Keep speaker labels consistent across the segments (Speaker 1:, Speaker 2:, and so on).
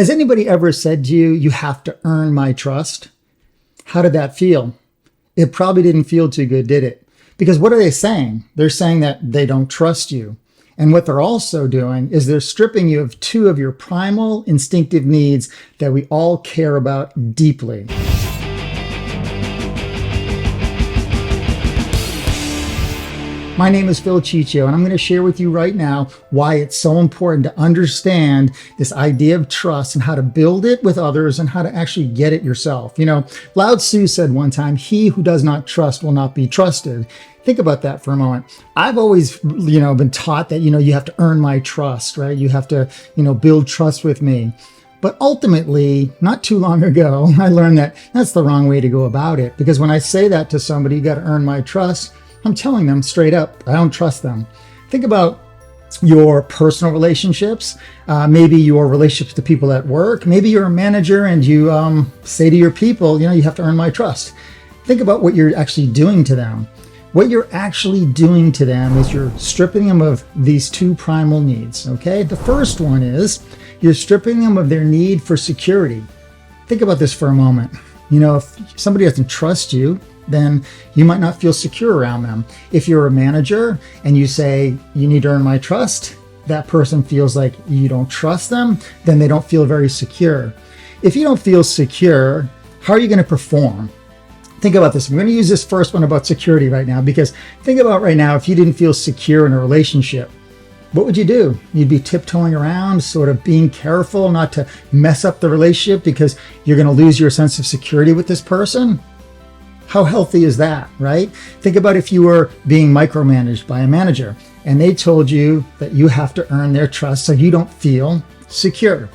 Speaker 1: Has anybody ever said to you, you have to earn my trust? How did that feel? It probably didn't feel too good, did it? Because what are they saying? They're saying that they don't trust you. And what they're also doing is they're stripping you of two of your primal instinctive needs that we all care about deeply. My name is Phil Ciccio, and I'm going to share with you right now why it's so important to understand this idea of trust and how to build it with others and how to actually get it yourself. You know, Lao Tzu said one time, "He who does not trust will not be trusted." Think about that for a moment. I've always, been taught that, you have to earn my trust, right? You have to, build trust with me. But ultimately, not too long ago, I learned that that's the wrong way to go about it. Because when I say that to somebody, you got to earn my trust, I'm telling them straight up, I don't trust them. Think about your personal relationships, maybe your relationships to people at work. Maybe you're a manager and you say to your people, you have to earn my trust. Think about what you're actually doing to them. What you're actually doing to them is you're stripping them of these two primal needs, okay? The first one is you're stripping them of their need for security. Think about this for a moment. If somebody doesn't trust you, then you might not feel secure around them. If you're a manager and you say, you need to earn my trust, that person feels like you don't trust them, then they don't feel very secure. If you don't feel secure, how are you going to perform? Think about this. I'm going to use this first one about security right now, because think about right now, if you didn't feel secure in a relationship, what would you do? You'd be tiptoeing around, sort of being careful not to mess up the relationship because you're going to lose your sense of security with this person. How healthy is that, right? Think about if you were being micromanaged by a manager and they told you that you have to earn their trust so you don't feel secure.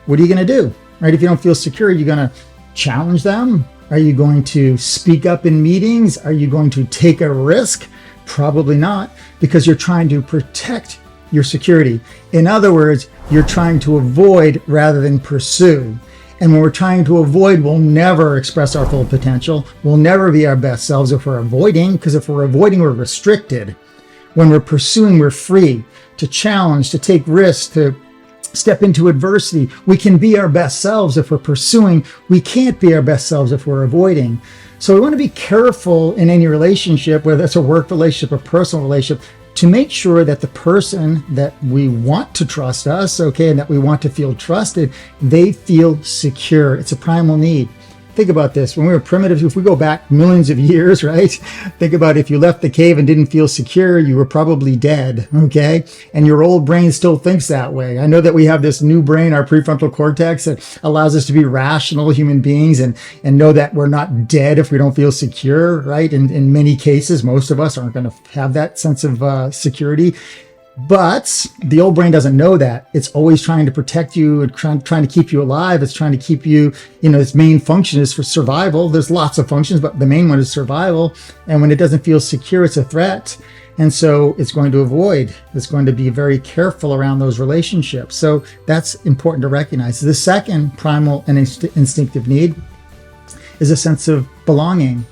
Speaker 1: What are you going to do, right? If you don't feel secure, you're going to challenge them. Are you going to speak up in meetings? Are you going to take a risk? Probably not, because you're trying to protect your security. In other words, you're trying to avoid rather than pursue. And when we're trying to avoid, we'll never express our full potential. We'll never be our best selves if we're avoiding, because if we're avoiding, we're restricted. When we're pursuing, we're free to challenge, to take risks, to step into adversity. We can be our best selves if we're pursuing. We can't be our best selves if we're avoiding. So we want to be careful in any relationship, whether it's a work relationship or personal relationship, to make sure that the person that we want to trust us, okay, and that we want to feel trusted, they feel secure. It's a primal need. Think about this. When we were primitive, if we go back millions of years, right? Think about if you left the cave and didn't feel secure, you were probably dead, okay? And your old brain still thinks that way. I know that we have this new brain, our prefrontal cortex, that allows us to be rational human beings and know that we're not dead if we don't feel secure, right? In many cases, most of us aren't going to have that sense of security. But the old brain doesn't know that. It's always trying to protect you and trying to keep you alive. It's trying to keep you, its main function is for survival. There's lots of functions, but the main one is survival. And when it doesn't feel secure, it's a threat. And so it's going to avoid. It's going to be very careful around those relationships. So that's important to recognize. The second primal and instinctive need is a sense of belonging.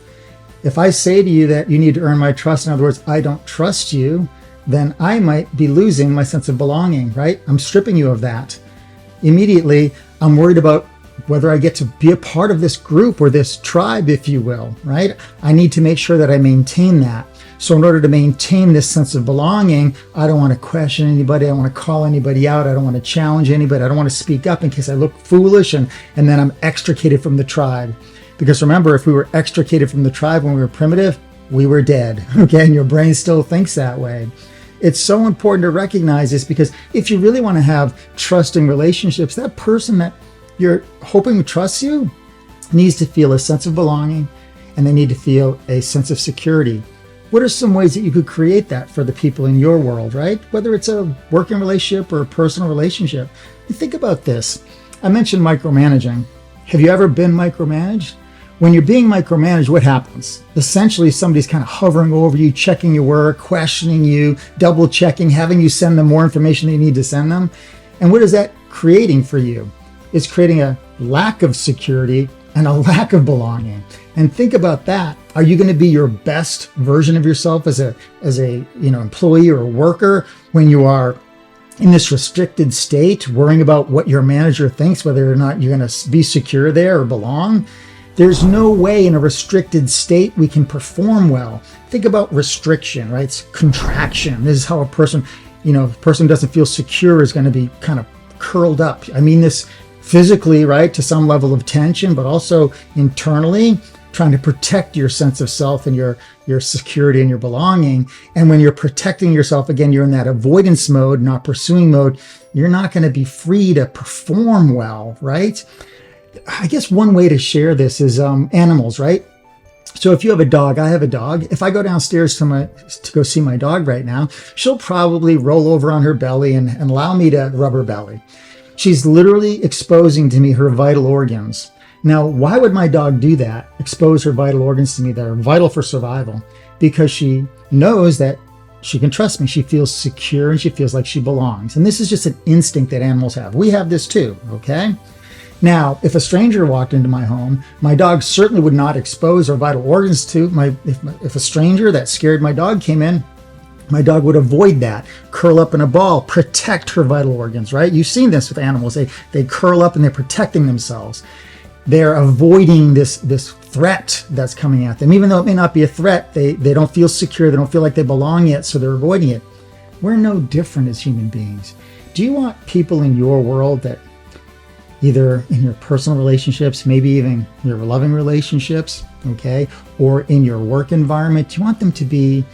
Speaker 1: If I say to you that you need to earn my trust, in other words, I don't trust you, then I might be losing my sense of belonging, right? I'm stripping you of that. Immediately, I'm worried about whether I get to be a part of this group or this tribe, if you will, right? I need to make sure that I maintain that. So in order to maintain this sense of belonging, I don't want to question anybody. I don't want to call anybody out. I don't want to challenge anybody. I don't want to speak up in case I look foolish and then I'm extricated from the tribe. Because remember, if we were extricated from the tribe when we were primitive, we were dead, okay? And your brain still thinks that way. It's so important to recognize this, because if you really want to have trusting relationships, that person that you're hoping trusts you needs to feel a sense of belonging, and they need to feel a sense of security. What are some ways that you could create that for the people in your world, right? Whether it's a working relationship or a personal relationship. Think about this. I mentioned micromanaging. Have you ever been micromanaged? When you're being micromanaged, what happens? Essentially, somebody's kind of hovering over you, checking your work, questioning you, double checking, having you send them more information than you need to send them. And what is that creating for you? It's creating a lack of security and a lack of belonging. And think about that. Are you going to be your best version of yourself as a employee or a worker when you are in this restricted state, worrying about what your manager thinks, whether or not you're going to be secure there or belong, there's no way in a restricted state we can perform well. Think about restriction, right? It's contraction. This is how a person, a person doesn't feel secure is going to be kind of curled up. I mean this physically, right, to some level of tension, but also internally, trying to protect your sense of self and your security and your belonging. And when you're protecting yourself, again, you're in that avoidance mode, not pursuing mode. You're not going to be free to perform well, right? I guess one way to share this is animals, right? So if you have a dog, I have a dog. If I go downstairs to go see my dog right now, she'll probably roll over on her belly and allow me to rub her belly. She's literally exposing to me her vital organs. Now, why would my dog do that? Expose her vital organs to me that are vital for survival? Because she knows that she can trust me. She feels secure and she feels like she belongs. And this is just an instinct that animals have. We have this too, okay? Now, if a stranger walked into my home, my dog certainly would not expose her vital organs to if a stranger that scared my dog came in, my dog would avoid that, curl up in a ball, protect her vital organs, right? You've seen this with animals. They curl up and they're protecting themselves. They're avoiding this threat that's coming at them. Even though it may not be a threat, they don't feel secure. They don't feel like they belong yet, so they're avoiding it. We're no different as human beings. Do you want people in your world that either in your personal relationships, maybe even your loving relationships, okay, or in your work environment, do you want them to be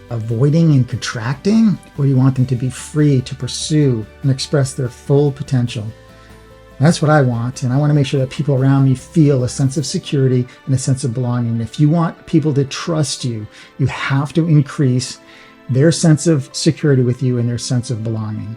Speaker 1: avoiding and contracting, or do you want them to be free to pursue and express their full potential? That's what I want, and I want to make sure that people around me feel a sense of security and a sense of belonging. If you want people to trust you, you have to increase their sense of security with you and their sense of belonging.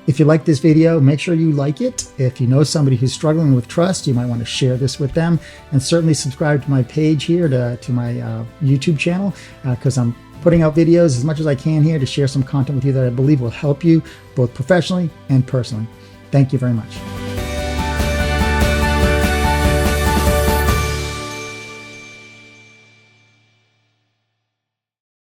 Speaker 1: If you like this video, make sure you like it. If you know somebody who's struggling with trust, you might want to share this with them, and certainly subscribe to my page here, to my YouTube channel, because I'm putting out videos as much as I can here to share some content with you that I believe will help you both professionally and personally. Thank you very much.